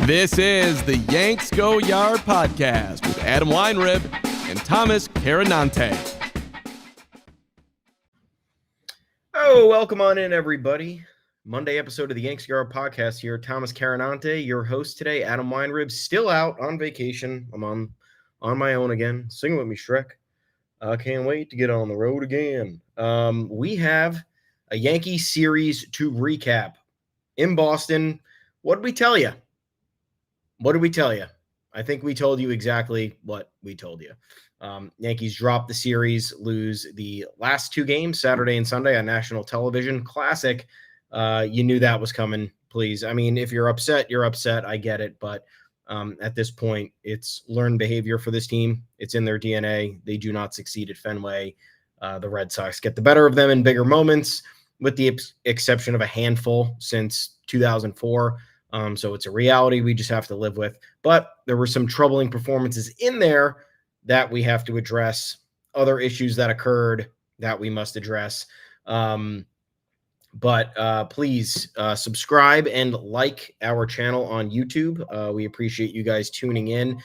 This is the Yanks Go Yard podcast with Adam Weinrib and Thomas Carinante. Oh, welcome on in, everybody. Monday episode of the Yanks Go Yard podcast here. Thomas Carinante, your host today. Adam Weinrib, still out on vacation. I'm on my own again. Sing with me, Shrek. I can't wait to get on the road again. We have a Yankee series to recap in Boston. What did we tell you? I think we told you exactly what we told you. Yankees dropped the series, lose the last two games, Saturday and Sunday on national television. Classic. You knew that was coming, please. I mean, if you're upset, you're upset. I get it. But at this point, it's learned behavior for this team. It's in their DNA. They do not succeed at Fenway. The Red Sox get the better of them in bigger moments, with the exception of a handful since 2004. So it's a reality we just have to live with. But there were some troubling performances in there that we have to address, other issues that occurred that we must address. But please subscribe and like our channel on YouTube. We appreciate you guys tuning in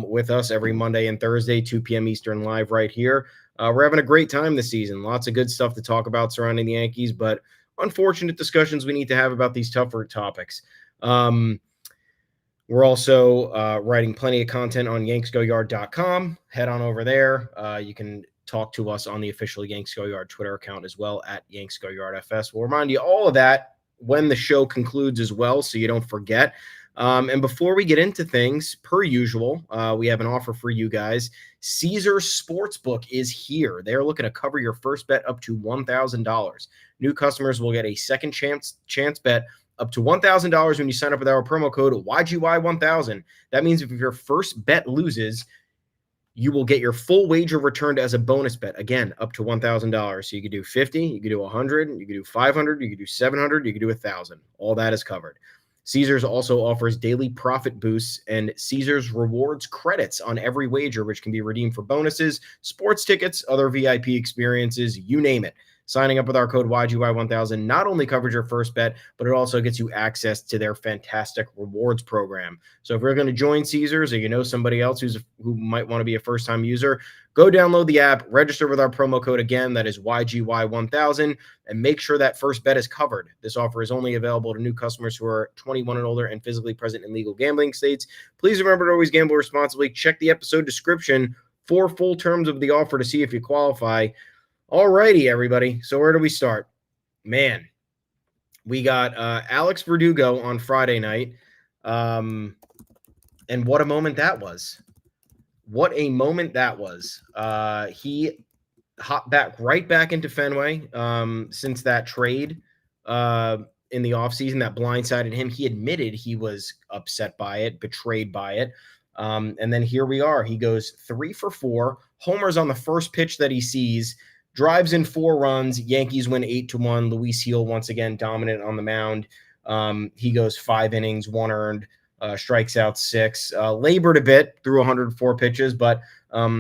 with us every Monday and Thursday, 2 p.m. Eastern live right here. We're having a great time this season. Lots of good stuff to talk about surrounding the Yankees, but unfortunate discussions we need to have about these tougher topics. We're also writing plenty of content on yanksgoyard.com. Head on over there. You can talk to us on the official Yanks Go Yard Twitter account as well, at Yanks Go Yard FS. We'll remind you all of that when the show concludes as well, so you don't forget. And before we get into things, per usual, we have an offer for you guys. Caesars Sportsbook is here. They're looking to cover your first bet up to $1,000. New customers will get a second chance bet up to $1,000 when you sign up with our promo code YGY1000. That means if your first bet loses, you will get your full wager returned as a bonus bet. Again, up to $1,000. So you could do 50, you could do 100, you could do 500, you could do 700, you could do 1,000. All that is covered. Caesars also offers daily profit boosts and Caesars rewards credits on every wager, which can be redeemed for bonuses, sports tickets, other VIP experiences, you name it. Signing up with our code YGY1000 not only covers your first bet, but it also gets you access to their fantastic rewards program. So if you're going to join Caesars, or you know somebody else who might want to be a first-time user, go download the app, register with our promo code again, that is YGY1000, and make sure that first bet is covered. This offer is only available to new customers who are 21 and older and physically present in legal gambling states. Please remember to always gamble responsibly. Check the episode description for full terms of the offer to see if you qualify. All righty, everybody. So where do we start? Man, we got Alex Verdugo on Friday night. And what a moment that was. What a moment that was. He hopped right back into Fenway since that trade in the offseason that blindsided him. He admitted he was upset by it, betrayed by it. And then here we are. He goes 3 for 4, homers on the first pitch that he sees, drives in 4 runs. Yankees win 8-1. Luis Gil once again dominant on the mound. He goes 5 innings, 1 earned, strikes out 6. Labored a bit through 104 pitches, but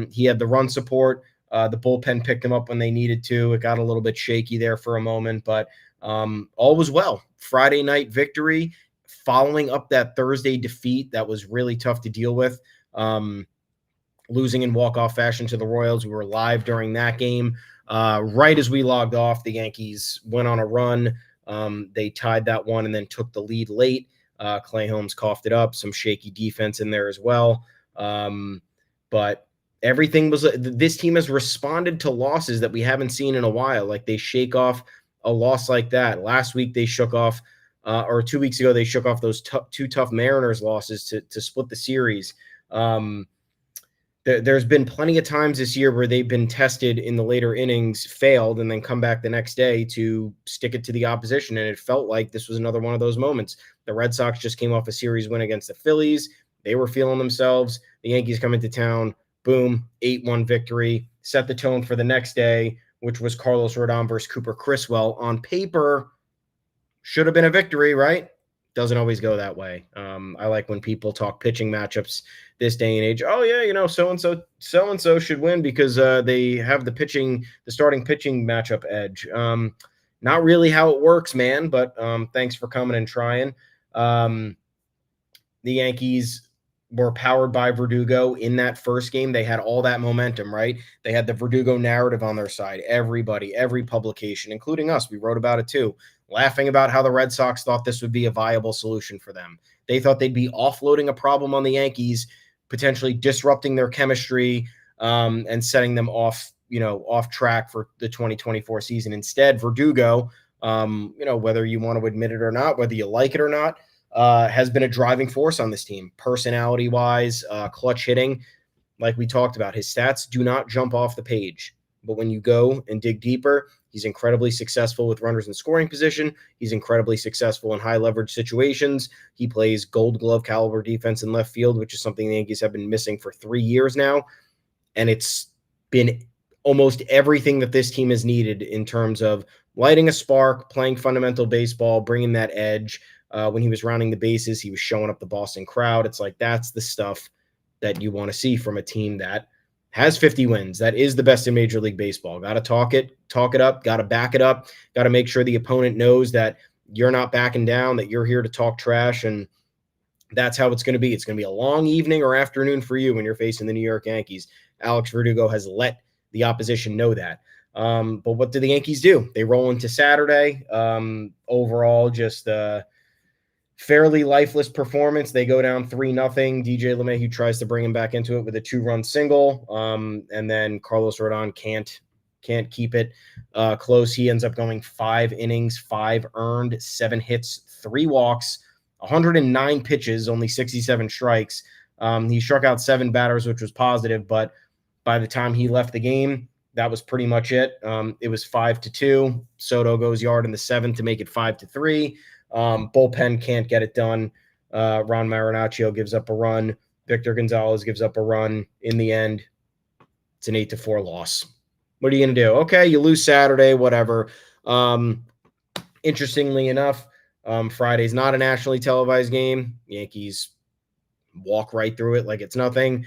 he had the run support. The bullpen picked him up when they needed to. It got a little bit shaky there for a moment, but all was well. Friday night victory, following up that Thursday defeat that was really tough to deal with. Losing in walk-off fashion to the Royals. We were live during that game. Right as we logged off, the Yankees went on a run. They tied that one and then took the lead late. Clay Holmes coughed it up. Some shaky defense in there as well. But everything was – this team has responded to losses that we haven't seen in a while. Like, they shake off a loss like that. Last week they shook off or 2 weeks ago they shook off those two tough Mariners losses to split the series. There's been plenty of times this year where they've been tested in the later innings, failed, and then come back the next day to stick it to the opposition. And it felt like this was another one of those moments. The Red Sox just came off a series win against the Phillies. They were feeling themselves. The Yankees come into town, boom, 8-1 victory, set the tone for the next day, which was Carlos Rodon versus Cooper Criswell. On paper, should have been a victory, right? Doesn't always go that way. I like when people talk pitching matchups this day and age. Oh yeah, so-and-so should win because they have the starting pitching matchup edge. Not really how it works, man, but thanks for coming and trying. The Yankees were powered by Verdugo in that first game. They had all that momentum, right? They had the Verdugo narrative on their side. Everybody, every publication, including us, we wrote about it too, laughing about how the Red Sox thought this would be a viable solution for them. They thought they'd be offloading a problem on the Yankees, potentially disrupting their chemistry, and setting them off track for the 2024 season. Instead, Verdugo, whether you want to admit it or not, whether you like it or not, has been a driving force on this team, personality-wise, clutch hitting. Like we talked about, his stats do not jump off the page. But when you go and dig deeper, he's incredibly successful with runners in scoring position. He's incredibly successful in high-leverage situations. He plays gold glove caliber defense in left field, which is something the Yankees have been missing for 3 years now. And it's been almost everything that this team has needed in terms of lighting a spark, playing fundamental baseball, bringing that edge. When he was rounding the bases, he was showing up the Boston crowd. It's like that's the stuff that you want to see from a team that has 50 wins. That is the best in Major League Baseball. Got to talk it up, got to back it up, got to make sure the opponent knows that you're not backing down, that you're here to talk trash, and that's how it's going to be. It's going to be a long evening or afternoon for you when you're facing the New York Yankees. Alex Verdugo has let the opposition know that. But what do the Yankees do? They roll into Saturday. Overall, just fairly lifeless performance. They go down 3-0. DJ LeMahieu tries to bring him back into it with a 2-run single. And then Carlos Rodon can't keep it close. He ends up going 5 innings, 5 earned, 7 hits, 3 walks, 109 pitches, only 67 strikes. He struck out 7 batters, which was positive, but by the time he left the game, that was pretty much it. It was 5-2. Soto goes yard in the 7th to make it 5-3. Bullpen can't get it done. Ron Marinaccio gives up a run. Victor Gonzalez gives up a run. In the end, it's an 8-4 loss. What are you going to do? Okay, you lose Saturday, whatever. Interestingly enough, Friday's not a nationally televised game. Yankees walk right through it like it's nothing.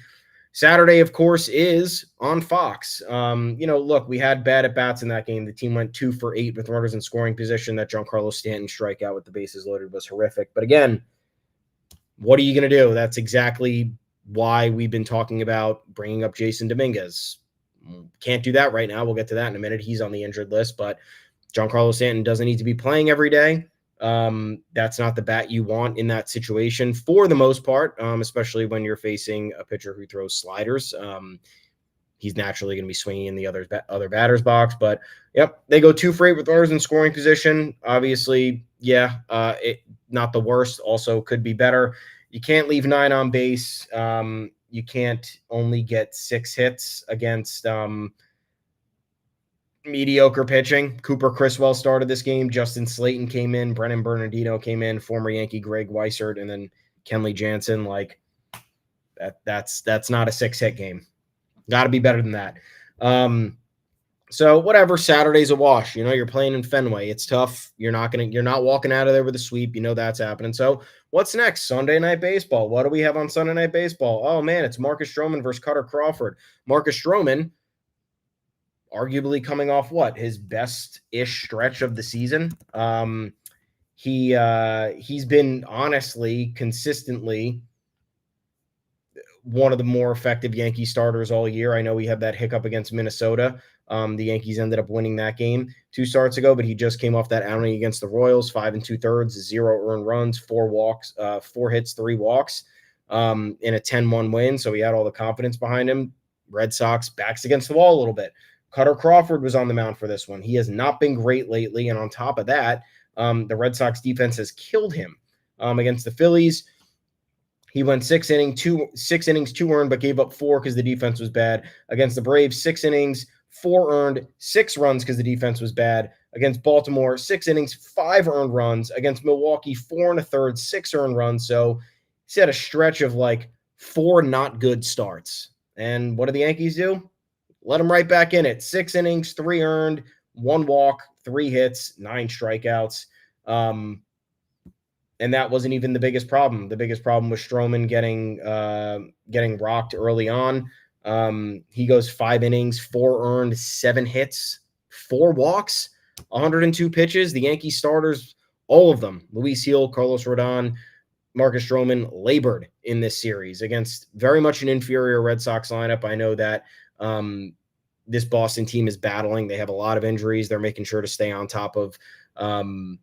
Saturday, of course, is on Fox. Look, we had bad at-bats in that game. The team went 2 for 8 with runners in scoring position. That Giancarlo Stanton strikeout with the bases loaded was horrific. But again, what are you going to do? That's exactly why we've been talking about bringing up Jason Dominguez. Can't do that right now. We'll get to that in a minute. He's on the injured list, but Giancarlo Stanton doesn't need to be playing every day. That's not the bat you want in that situation for the most part, especially when you're facing a pitcher who throws sliders. He's naturally going to be swinging in the other batter's box. But, yep, they go 2 for 8 with runners in scoring position. Obviously, not the worst. Also could be better. You can't leave 9 on base. You can't only get 6 hits against mediocre pitching. Cooper Criswell started this game. Justin Slayton came in. Brennan Bernardino came in. Former Yankee Greg Weissert, and then Kenley Jansen. Like that's not a 6-hit game. Got to be better than that. So whatever. Saturday's a wash. You're playing in Fenway. It's tough. You're not walking out of there with a sweep. That's happening. So what's next? Sunday Night Baseball. What do we have on Sunday Night Baseball? Oh man, it's Marcus Stroman versus Cutter Crawford. Marcus Stroman, arguably coming off his best-ish stretch of the season. He's been honestly consistently one of the more effective Yankee starters all year. I know he had that hiccup against Minnesota. The Yankees ended up winning that game 2 starts ago, but he just came off that outing against the Royals, 5 2/3, 0 earned runs, 4 walks, 4 hits, 3 walks, in a 10-1 win. So he had all the confidence behind him. Red Sox backs against the wall a little bit. Cutter Crawford was on the mound for this one. He has not been great lately, and on top of that, the Red Sox defense has killed him against the Phillies. He went 6 innings, 2 earned, but gave up 4 because the defense was bad. Against the Braves, 6 innings, 4 earned, 6 runs because the defense was bad. Against Baltimore, 6 innings, 5 earned runs. Against Milwaukee, 4 1/3, 6 earned runs. So he's had a stretch of 4 not good starts. And what do the Yankees do? Let him right back in it. 6 innings, 3 earned, 1 walk, 3 hits, 9 strikeouts. And that wasn't even the biggest problem. The biggest problem was Stroman getting rocked early on. He goes 5 innings, 4 earned, 7 hits, 4 walks, 102 pitches. The Yankee starters All of them, Luis Gil, Carlos Rodon, Marcus Stroman, labored in this series against very much an inferior Red Sox lineup. I know that this Boston team is battling. They have a lot of injuries. They're making sure to stay on top of the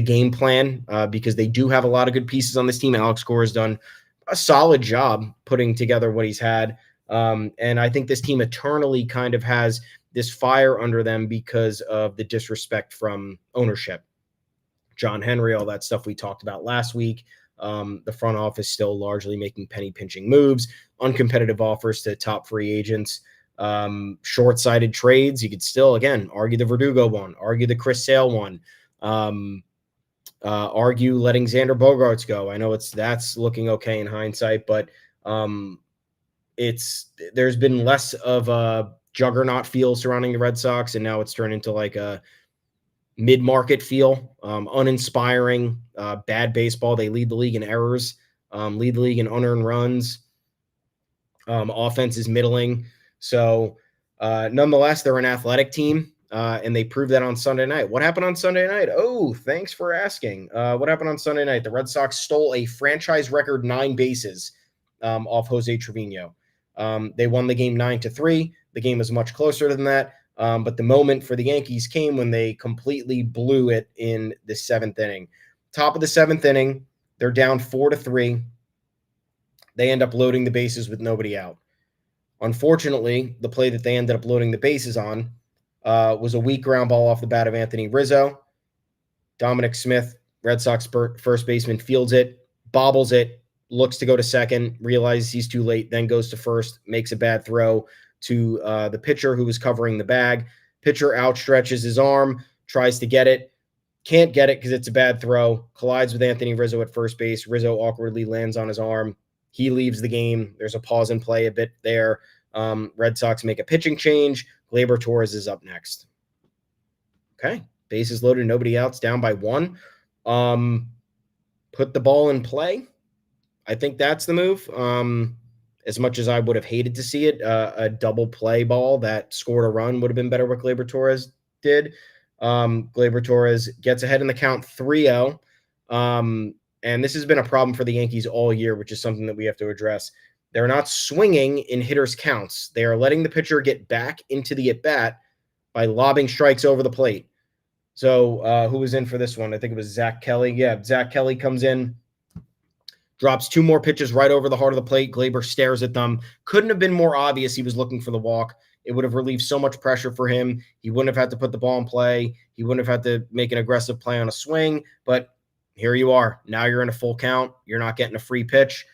game plan because they do have a lot of good pieces on this team. Alex Cora has done a solid job putting together what he's had. And I think this team eternally kind of has this fire under them because of the disrespect from ownership. John Henry, all that stuff we talked about last week. The front office still largely making penny pinching moves, uncompetitive offers to top free agents, short-sighted trades. You could still, again, argue the Verdugo one, argue the Chris Sale one, argue letting Xander Bogaerts go. I know that's looking okay in hindsight, but there's been less of a juggernaut feel surrounding the Red Sox, and now it's turned into like a mid-market feel, uninspiring, bad baseball. They lead the league in errors, lead the league in unearned runs. Offense is middling. So nonetheless, they're an athletic team, and they proved that on Sunday night. What happened on Sunday night? Oh, thanks for asking. What happened on Sunday night? The Red Sox stole a franchise record 9 bases off Jose Trevino. They won the game 9-3. The game was much closer than that. But the moment for the Yankees came when they completely blew it in the 7th inning. Top of the 7th inning, they're down 4-3. They end up loading the bases with nobody out. Unfortunately, the play that they ended up loading the bases on was a weak ground ball off the bat of Anthony Rizzo. Dominic Smith, Red Sox first baseman, fields it, bobbles it, looks to go to second, realizes he's too late, then goes to first, makes a bad throw to the pitcher who was covering the bag. Pitcher outstretches his arm, tries to get it, can't get it because it's a bad throw, collides with Anthony Rizzo at first base. Rizzo awkwardly lands on his arm. He leaves the game. There's a pause and play a bit there. Red Sox make a pitching change. Gleyber Torres is up next. Okay, bases loaded, nobody outs, down by 1. Put the ball in play. I think that's the move. As much as I would have hated to see it, a double play ball that scored a run would have been better what Gleyber Torres did. Gleyber Torres gets ahead in the count 3-0. And this has been a problem for the Yankees all year, which is something that we have to address. They're not swinging in hitters' counts. They are letting the pitcher get back into the at-bat by lobbing strikes over the plate. So who was in for this one? I think it was Zach Kelly. Yeah, Zach Kelly comes in, drops 2 more pitches right over the heart of the plate. Gleyber stares at them. Couldn't have been more obvious he was looking for the walk. It would have relieved so much pressure for him. He wouldn't have had to put the ball in play. He wouldn't have had to make an aggressive play on a swing. But here you are. Now you're in a full count. You're not getting a free pitch.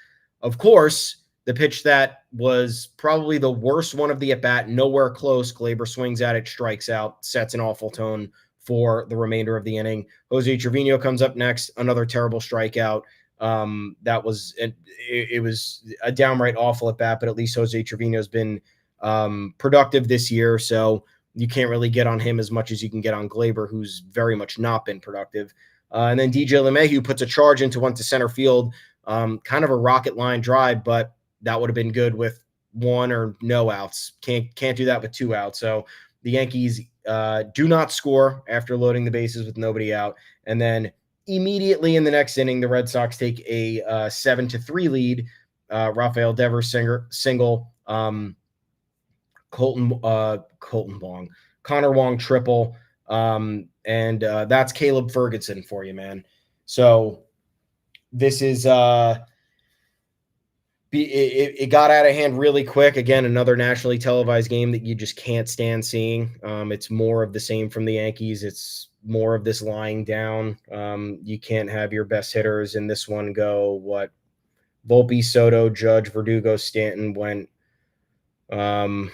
Of course, the pitch that was probably the worst one of the at-bat, nowhere close. Gleyber swings at it, strikes out, sets an awful tone for the remainder of the inning. Jose Trevino comes up next, another terrible strikeout. That was it was a downright awful at bat, but at least Jose Trevino's been productive this year, so you can't really get on him as much as you can get on Gleyber, who's very much not been productive. And then DJ LeMahieu puts a charge into one to center field, kind of a rocket line drive, but that would have been good with 1 or no outs. Can't do that with 2 outs. So the Yankees do not score after loading the bases with nobody out, and then immediately in the next inning, the Red Sox take a 7-3 lead. Rafael Devers single, Connor Wong triple, and that's Caleb Ferguson for you, man. So this is it got out of hand really quick. Again, another nationally televised game that you just can't stand seeing. It's more of the same from the Yankees. It's more of this lying down. You can't have your best hitters in this one go. Volpe, Soto, Judge, Verdugo, Stanton went 4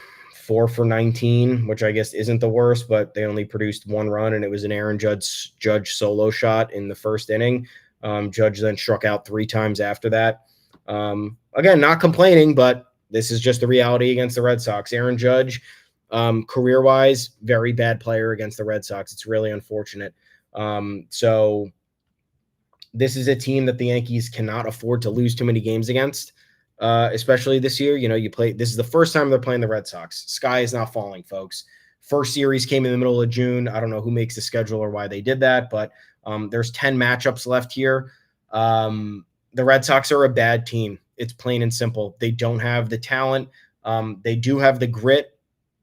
for 19, which I guess isn't the worst, but they only produced 1 run, and it was an Aaron Judge solo shot in the first inning. Judge then struck out 3 times after that. Again, not complaining, but this is just the reality against the Red Sox. Aaron Judge, career-wise, very bad player against the Red Sox. It's really unfortunate. So this is a team that the Yankees cannot afford to lose too many games against, especially this year. You know, this is the first time they're playing the Red Sox. Sky is not falling, folks. First series came in the middle of June. I don't know who makes the schedule or why they did that, but there's 10 matchups left here. The Red Sox are a bad team. It's plain and simple. They don't have the talent. They do have the grit.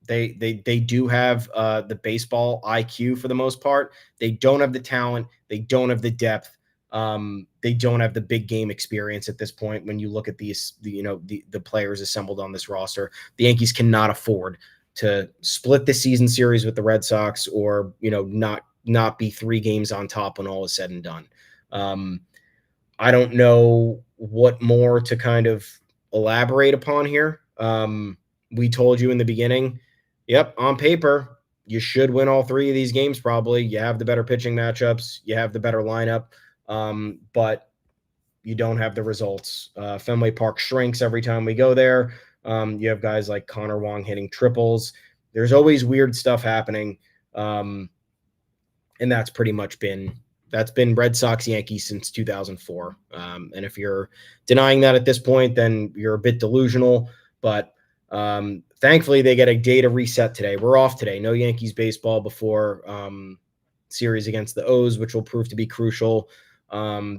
They do have the baseball IQ for the most part. They don't have the talent. They don't have the depth. They don't have the big game experience at this point. When you look at the players assembled on this roster, the Yankees cannot afford to split the season series with the Red Sox, or not be 3 games on top when all is said and done. I don't know what more to kind of elaborate upon here. We told you in the beginning, yep, on paper, you should win all 3 of these games probably. You have the better pitching matchups. You have the better lineup, but you don't have the results. Fenway Park shrinks every time we go there. You have guys like Connor Wong hitting triples. There's always weird stuff happening, and that's pretty much been Red Sox Yankees since 2004. And if you're denying that at this point, then you're a bit delusional. But thankfully, they get a day to reset today. We're off today. No Yankees baseball before series against the O's, which will prove to be crucial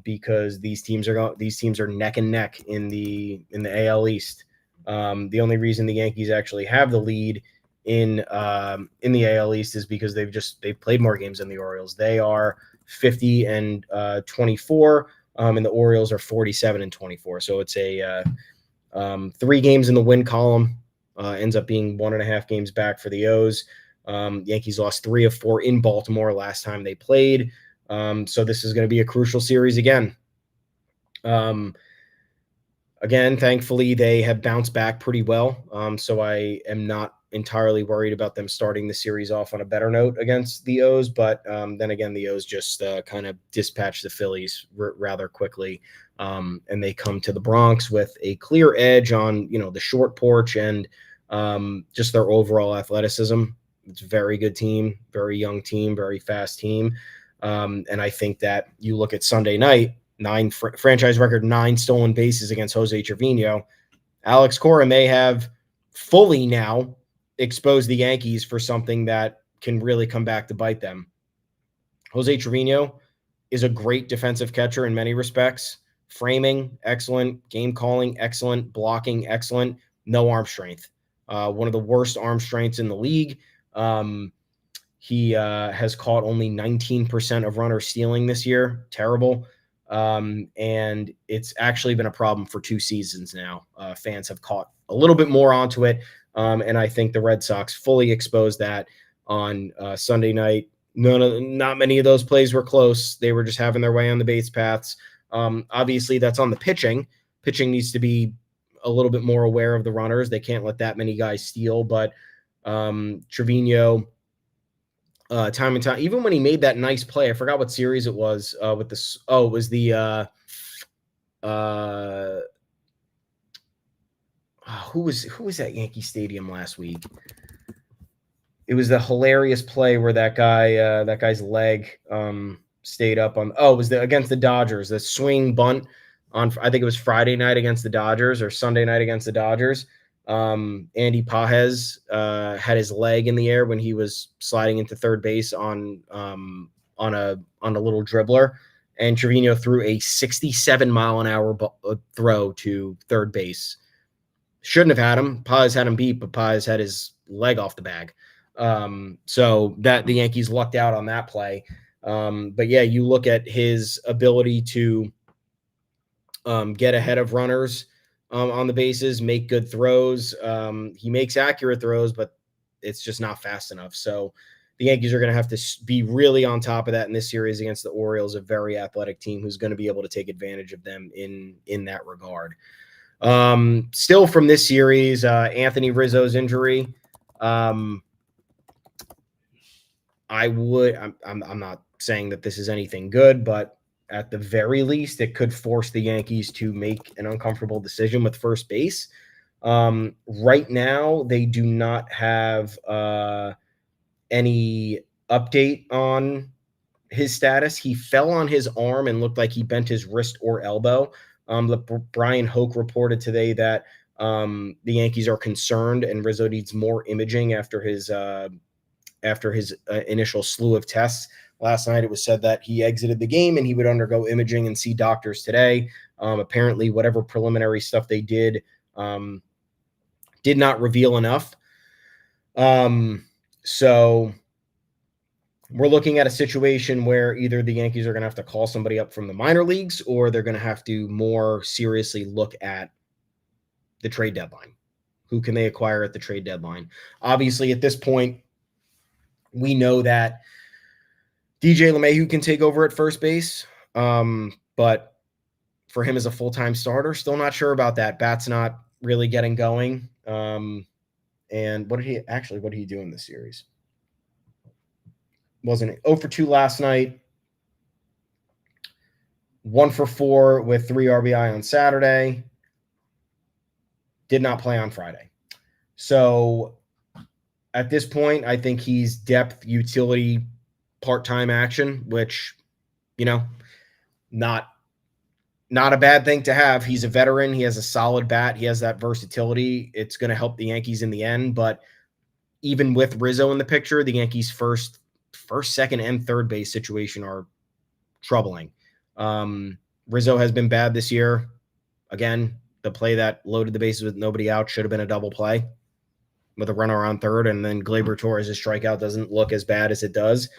because these teams are neck and neck in the AL East. The only reason the Yankees actually have the lead in the AL East is because they've played more games than the Orioles. They are 50-24, and the Orioles are 47-24. So it's a 3 games in the win column. Ends up being 1.5 games back for the O's. Yankees lost 3 of 4 in Baltimore last time they played. So this is going to be a crucial series again. Again, thankfully, they have bounced back pretty well. So I am not entirely worried about them starting the series off on a better note against the O's. But then again, the O's just kind of dispatched the Phillies rather quickly. And they come to the Bronx with a clear edge on, the short porch and just their overall athleticism. It's a very good team, very young team, very fast team. And I think that you look at Sunday night, franchise record 9 stolen bases against Jose Trevino. Alex Cora may have fully now exposed the Yankees for something that can really come back to bite them. Jose Trevino is a great defensive catcher in many respects. Framing, excellent. Game calling, excellent. Blocking, excellent. No arm strength. One of the worst arm strengths in the league. He has caught only 19% of runners stealing this year. Terrible. And it's actually been a problem for 2 seasons now. Fans have caught a little bit more onto it. And I think the Red Sox fully exposed that on Sunday night. Not many of those plays were close. They were just having their way on the base paths. Obviously, that's on the pitching. Pitching needs to be a little bit more aware of the runners. They can't let that many guys steal. But Trevino, time and time, even when he made that nice play, I forgot what series it was with this. Oh, it was the who was at Yankee Stadium last week? It was the hilarious play where that guy's leg stayed up on. Oh, it was against the Dodgers. The swing bunt on, I think it was Friday night against the Dodgers or Sunday night against the Dodgers. Andy Pages had his leg in the air when he was sliding into third base on a little dribbler, and Trevino threw a 67-mile-an-hour throw to third base. Shouldn't have had him. Pages had him beat, but Pages had his leg off the bag. So that the Yankees lucked out on that play. But yeah, you look at his ability to get ahead of runners on the bases, make good throws. He makes accurate throws, but it's just not fast enough. So the Yankees are going to have to be really on top of that in this series against the Orioles, a very athletic team who's going to be able to take advantage of them in that regard. Still from this series, Anthony Rizzo's injury. I'm not saying that this is anything good, but at the very least, it could force the Yankees to make an uncomfortable decision with first base. Right now, they do not have any update on his status. He fell on his arm and looked like he bent his wrist or elbow. Brian Hoke reported today that the Yankees are concerned and Rizzo needs more imaging after his after his initial slew of tests. Last night it was said that he exited the game and he would undergo imaging and see doctors today. Apparently, whatever preliminary stuff they did not reveal enough. So we're looking at a situation where either the Yankees are going to have to call somebody up from the minor leagues, or they're going to have to more seriously look at the trade deadline. Who can they acquire at the trade deadline? Obviously, at this point, we know that DJ LeMahieu can take over at first base, but for him as a full-time starter, still not sure about that. Bat's not really getting going. And what did he do in this series? Wasn't it 0 for 2 last night, 1 for 4 with 3 RBI on Saturday, did not play on Friday. So at this point, I think he's depth utility part-time action, which, not a bad thing to have. He's a veteran. He has a solid bat. He has that versatility. It's going to help the Yankees in the end. But even with Rizzo in the picture, the Yankees' first, second, and third base situation are troubling. Rizzo has been bad this year. Again, the play that loaded the bases with nobody out should have been a double play with a runner on third, and then Gleyber Torres' strikeout doesn't look as bad as it does.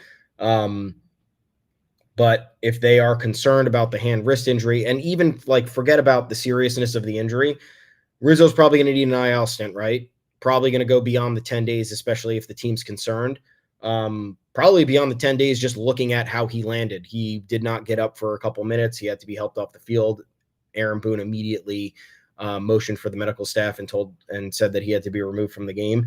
But if they are concerned about the hand-wrist injury, and even forget about the seriousness of the injury, Rizzo's probably going to need an IL stint, right? Probably going to go beyond the 10 days, especially if the team's concerned. Probably beyond the 10 days, just looking at how he landed. He did not get up for a couple minutes. He had to be helped off the field. Aaron Boone immediately motioned for the medical staff and said that he had to be removed from the game.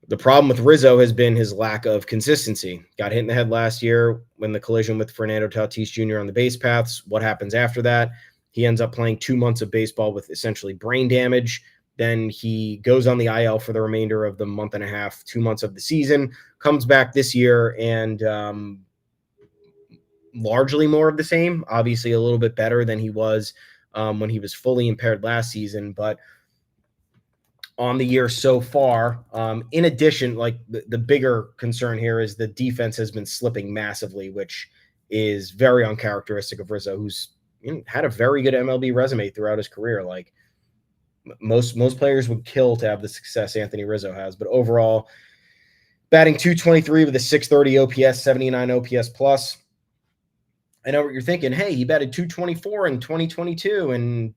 The problem with Rizzo has been his lack of consistency. Got hit in the head last year when the collision with Fernando Tatis Jr. on the base paths. What happens after that? He ends up playing 2 months of baseball with essentially brain damage. Then he goes on the IL for the remainder of the month and a half, 2 months of the season, comes back this year and largely more of the same. Obviously a little bit better than he was when he was fully impaired last season, but on the year so far. In addition, the bigger concern here is the defense has been slipping massively, which is very uncharacteristic of Rizzo, who's had a very good MLB resume throughout his career. Most players would kill to have the success Anthony Rizzo has, but overall, batting .223 with a .630 OPS, 79 OPS plus. I know what you're thinking. Hey, he batted .224 in 2022, and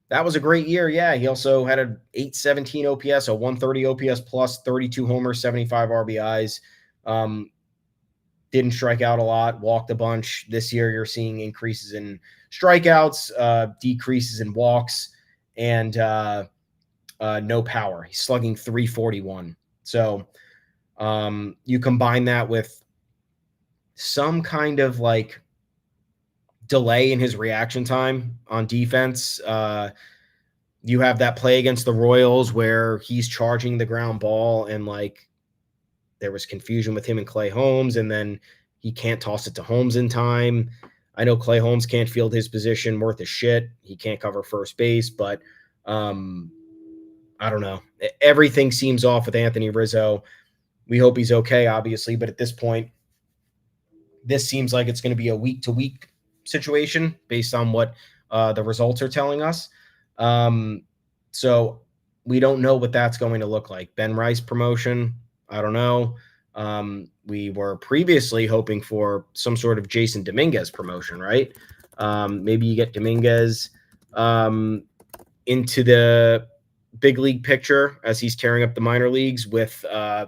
that was a great year. Yeah, he also had an .817 OPS, a .130 OPS plus, 32 homers, 75 RBIs. Didn't strike out a lot, walked a bunch. This year, you're seeing increases in strikeouts, decreases in walks, and no power. He's slugging .341. So you combine that with some kind of delay in his reaction time on defense. You have that play against the Royals where he's charging the ground ball and there was confusion with him and Clay Holmes, and then he can't toss it to Holmes in time. I know Clay Holmes can't field his position worth a shit. He can't cover first base, but I don't know. Everything seems off with Anthony Rizzo. We hope he's okay, obviously, but at this point, this seems like it's going to be a week-to-week situation based on what the results are telling us. So we don't know what that's going to look like. Ben Rice promotion, I don't know. We were previously hoping for some sort of Jason Dominguez promotion, right? Maybe you get Dominguez into the big league picture as he's tearing up the minor leagues with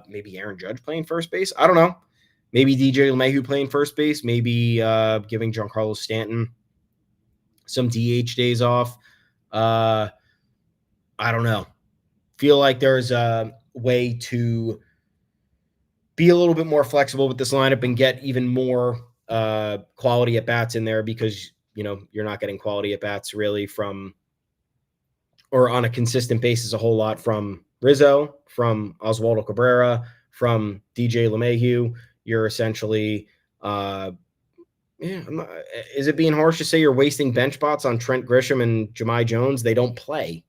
maybe Aaron Judge playing first base. I don't know. Maybe DJ LeMahieu playing first base. Maybe giving Giancarlo Stanton some DH days off. I don't know. Feel like there's a way to be a little bit more flexible with this lineup and get even more quality at bats in there, because you're not getting quality at bats really from, or on a consistent basis, a whole lot from Rizzo, from Oswaldo Cabrera, from DJ LeMahieu. You're essentially is it being harsh to say you're wasting bench spots on Trent Grisham and Jahmai Jones? They don't play.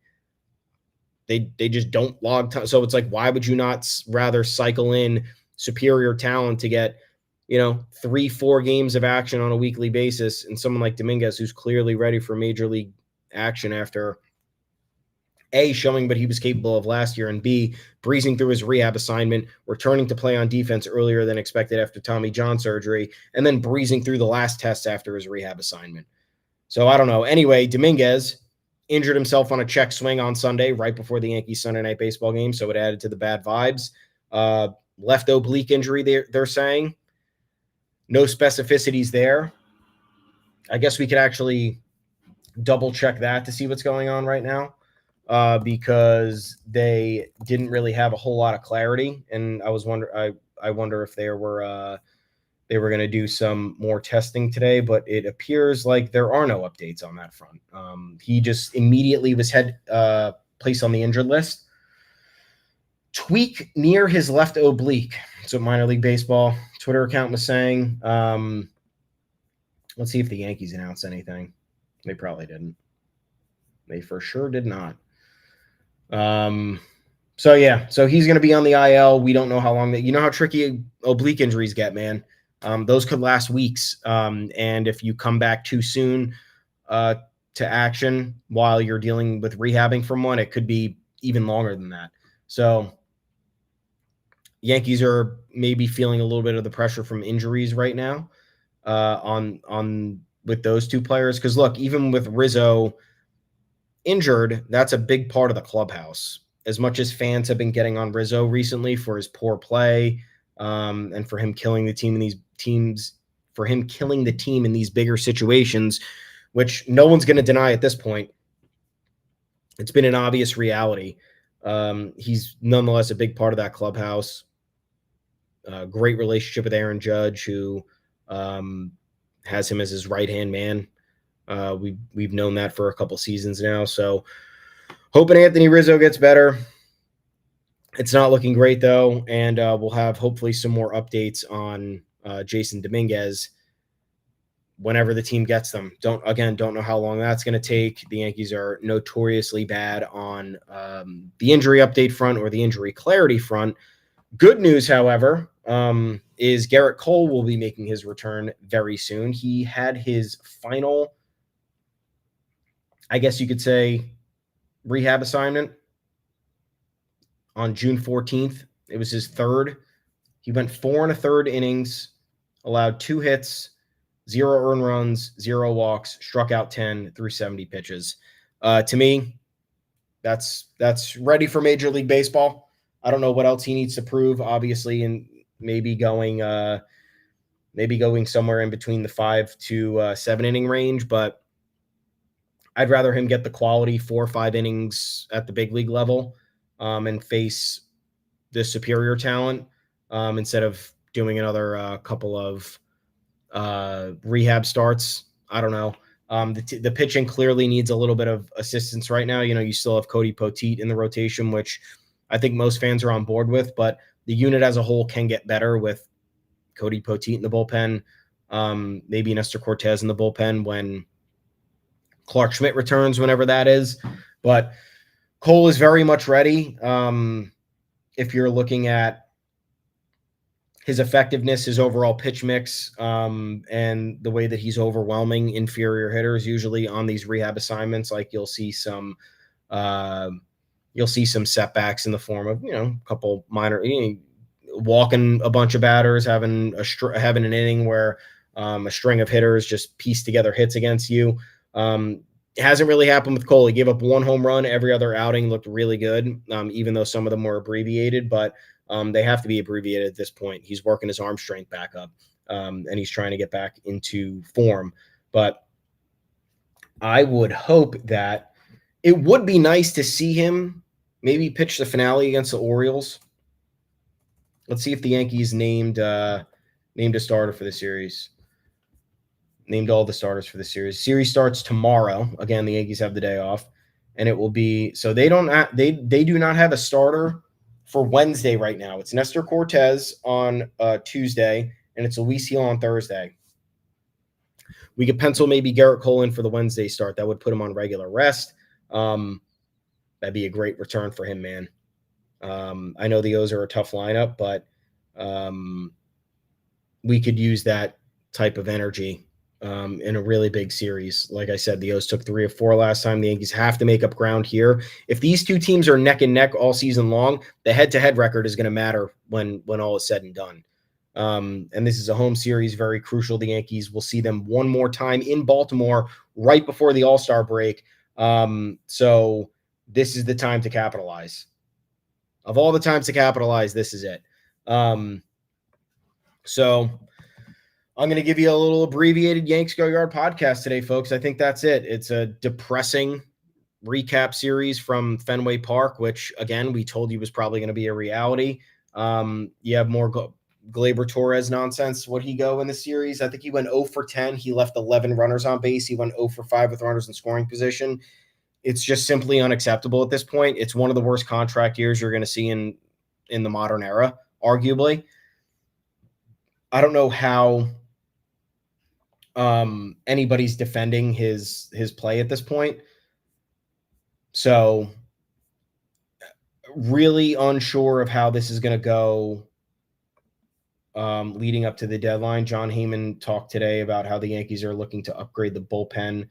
They just don't log time. So it's like, why would you not rather cycle in superior talent to get, 3-4 games of action on a weekly basis, and someone like Dominguez, who's clearly ready for major league action after A, showing what he was capable of last year, and B, breezing through his rehab assignment, returning to play on defense earlier than expected after Tommy John surgery, and then breezing through the last tests after his rehab assignment. So I don't know. Anyway, Dominguez injured himself on a check swing on Sunday, right before the Yankees Sunday night baseball game, so it added to the bad vibes. Left oblique injury, they're saying. No specificities there. I guess we could actually double check that to see what's going on right now, because they didn't really have a whole lot of clarity, and I wonder if they were going to do some more testing today, but it appears like there are no updates on that front. He just immediately was placed on the injured list. Tweak near his left oblique. So minor league baseball Twitter account was saying. Let's see if the Yankees announced anything. They probably didn't. They for sure did not. So he's going to be on the IL. We don't know how long you know how tricky oblique injuries get, man. Those could last weeks. And if you come back too soon to action while you're dealing with rehabbing from one, it could be even longer than that. So Yankees are maybe feeling a little bit of the pressure from injuries right now on with those two players. Because look, even with Rizzo injured, that's a big part of the clubhouse. As much as fans have been getting on Rizzo recently for his poor play, and for him killing the team in these bigger situations, which no one's going to deny at this point. It's been an obvious reality. He's nonetheless a big part of that clubhouse. Great relationship with Aaron Judge, who has him as his right-hand man. We've known that for a couple seasons now. So hoping Anthony Rizzo gets better. It's not looking great, though, and we'll have hopefully some more updates on Jason Dominguez whenever the team gets them. Don't know how long that's going to take. The Yankees are notoriously bad on the injury update front or the injury clarity front. Good news, however, is Gerrit Cole will be making his return very soon. He had his final, I guess you could say, rehab assignment on June 14th. It was his third. He went 4 1/3 innings, allowed 2 hits, 0 earned runs, 0 walks, struck out 10 through 70 pitches. To me, that's ready for Major League Baseball. I don't know what else he needs to prove, obviously, and maybe going somewhere in between the 5 to 7 inning range, but I'd rather him get the quality 4 or 5 innings at the big league level and face the superior talent instead of doing another couple of rehab starts. I don't know. The pitching clearly needs a little bit of assistance right now. You still have Cody Poteet in the rotation, which I think most fans are on board with, but the unit as a whole can get better with Cody Poteet in the bullpen, maybe Nestor Cortez in the bullpen when Clark Schmidt returns, whenever that is. But Cole is very much ready. If you're looking at his effectiveness, his overall pitch mix, and the way that he's overwhelming inferior hitters usually on these rehab assignments, like you'll see some setbacks in the form of, a couple minor, walking a bunch of batters, having an inning where a string of hitters just piece together hits against you. It hasn't really happened with Cole. He gave up 1 home run every other outing, looked really good, even though some of them were abbreviated, but they have to be abbreviated at this point. He's working his arm strength back up, and he's trying to get back into form. But I would hope that it would be nice to see him maybe pitch the finale against the Orioles. Let's see if the Yankees named a starter for the series. Named all the starters for the series. Series starts tomorrow. Again, the Yankees have the day off, and it will be so they do not have a starter for Wednesday right now. It's Nestor Cortez on Tuesday, and it's Luis Gil on Thursday. We could pencil maybe Gerrit Cole in for the Wednesday start. That would put him on regular rest. That'd be a great return for him, man. I know the O's are a tough lineup, but we could use that type of energy in a really big series. Like I said, the O's took 3 of 4 last time. The Yankees have to make up ground here. If these two teams are neck and neck all season long, the head-to-head record is going to matter when all is said and done. And this is a home series, very crucial. The Yankees will see them one more time in Baltimore right before the All-Star break. So this is the time to capitalize. Of all the times to capitalize, this is it. So I'm going to give you a little abbreviated Yanks Go Yard podcast today, folks. I think that's it. It's a depressing recap series from Fenway Park, which, again, we told you was probably going to be a reality. You have more Gleyber Torres nonsense. What'd he go in the series? I think he went 0 for 10. He left 11 runners on base. He went 0 for 5 with runners in scoring position. It's just simply unacceptable at this point. It's one of the worst contract years you're going to see in the modern era, arguably. I don't know how anybody's defending his play at this point. So really unsure of how this is going to go leading up to the deadline. John Heyman talked today about how the Yankees are looking to upgrade the bullpen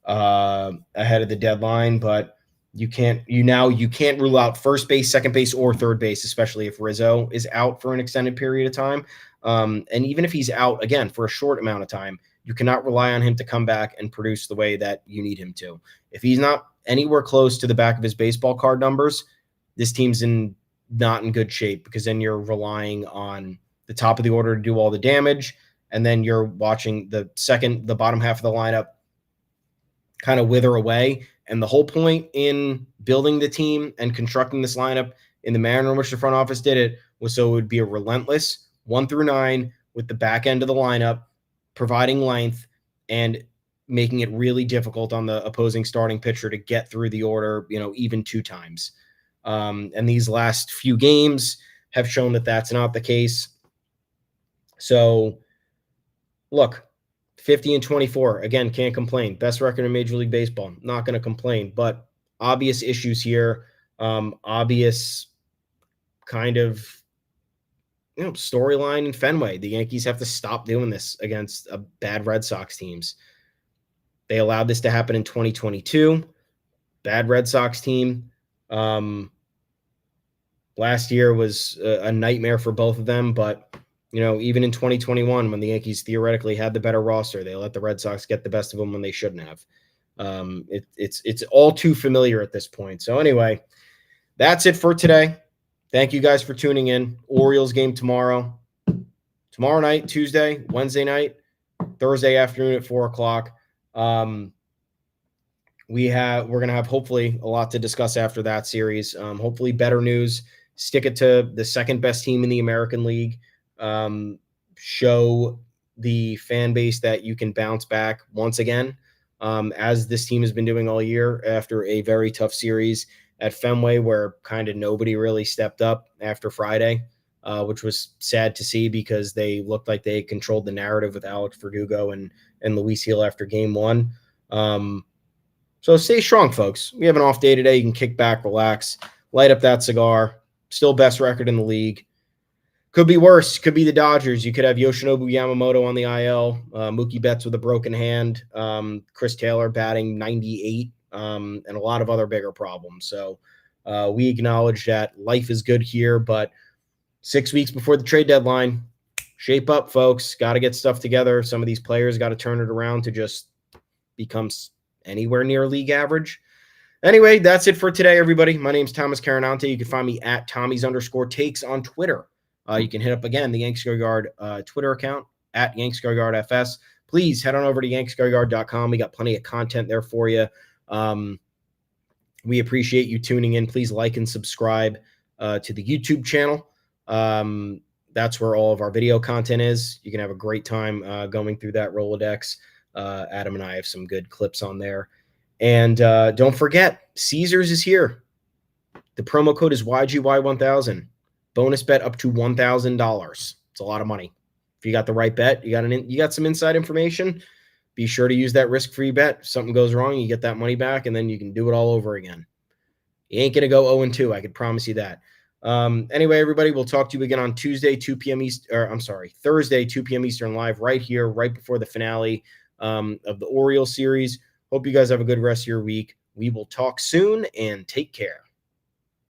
ahead of the deadline, but you can't rule out first base, second base, or third base, especially if Rizzo is out for an extended period of time. And even if he's out, again, for a short amount of time, you cannot rely on him to come back and produce the way that you need him to. If he's not anywhere close to the back of his baseball card numbers, this team's not in good shape, because then you're relying on the top of the order to do all the damage, and then you're watching the bottom half of the lineup kind of wither away. And the whole point in building the team and constructing this lineup in the manner in which the front office did it was so it would be a relentless 1 through 9 with the back end of the lineup providing length and making it really difficult on the opposing starting pitcher to get through the order, even 2 times. And these last few games have shown that that's not the case. So, look, 50-24, again, can't complain. Best record in Major League Baseball. Not going to complain, but obvious issues here. Obvious kind of storyline in Fenway. The Yankees have to stop doing this against bad Red Sox teams. They allowed this to happen in 2022. Bad Red Sox team. Last year was a nightmare for both of them, but even in 2021, when the Yankees theoretically had the better roster, they let the Red Sox get the best of them when they shouldn't have. It's all too familiar at this point. So anyway, that's it for today. Thank you guys for tuning in. Orioles game tomorrow night, Tuesday, Wednesday night, Thursday afternoon at 4:00. We're going to have hopefully a lot to discuss after that series. Hopefully better news. Stick it to the second best team in the American League. Show the fan base that you can bounce back once again, as this team has been doing all year after a very tough series at Fenway where kind of nobody really stepped up after Friday, which was sad to see because they looked like they controlled the narrative with Alex Verdugo and Luis Gil after game 1. So stay strong, folks. We have an off day today. You can kick back, relax, light up that cigar. Still best record in the league. Could be worse. Could be the Dodgers. You could have Yoshinobu Yamamoto on the IL, Mookie Betts with a broken hand, Chris Taylor batting 98, and a lot of other bigger problems. So we acknowledge that life is good here, but 6 weeks before the trade deadline, shape up, folks. Got to get stuff together. Some of these players got to turn it around to just become anywhere near league average. Anyway, that's it for today, everybody. My name's Thomas Carinante. You can find me at Tommy's_takes on Twitter. You can hit up, again, the Yanks Go Yard Twitter account, at Yanks Go Yard FS. Please head on over to yanksgoyard.com. We got plenty of content there for you. We appreciate you tuning in. Please like and subscribe to the YouTube channel. That's where all of our video content is. You can have a great time going through that Rolodex. Adam and I have some good clips on there. And don't forget, Caesars is here. The promo code is YGY1000. Bonus bet up to $1,000. It's a lot of money. If you got the right bet, you got some inside information, be sure to use that risk-free bet. If something goes wrong, you get that money back, and then you can do it all over again. You ain't going to go 0-2. I could promise you that. Anyway, everybody, we'll talk to you again on Thursday, 2 p.m. Eastern live right here, right before the finale of the Orioles series. Hope you guys have a good rest of your week. We will talk soon, and take care.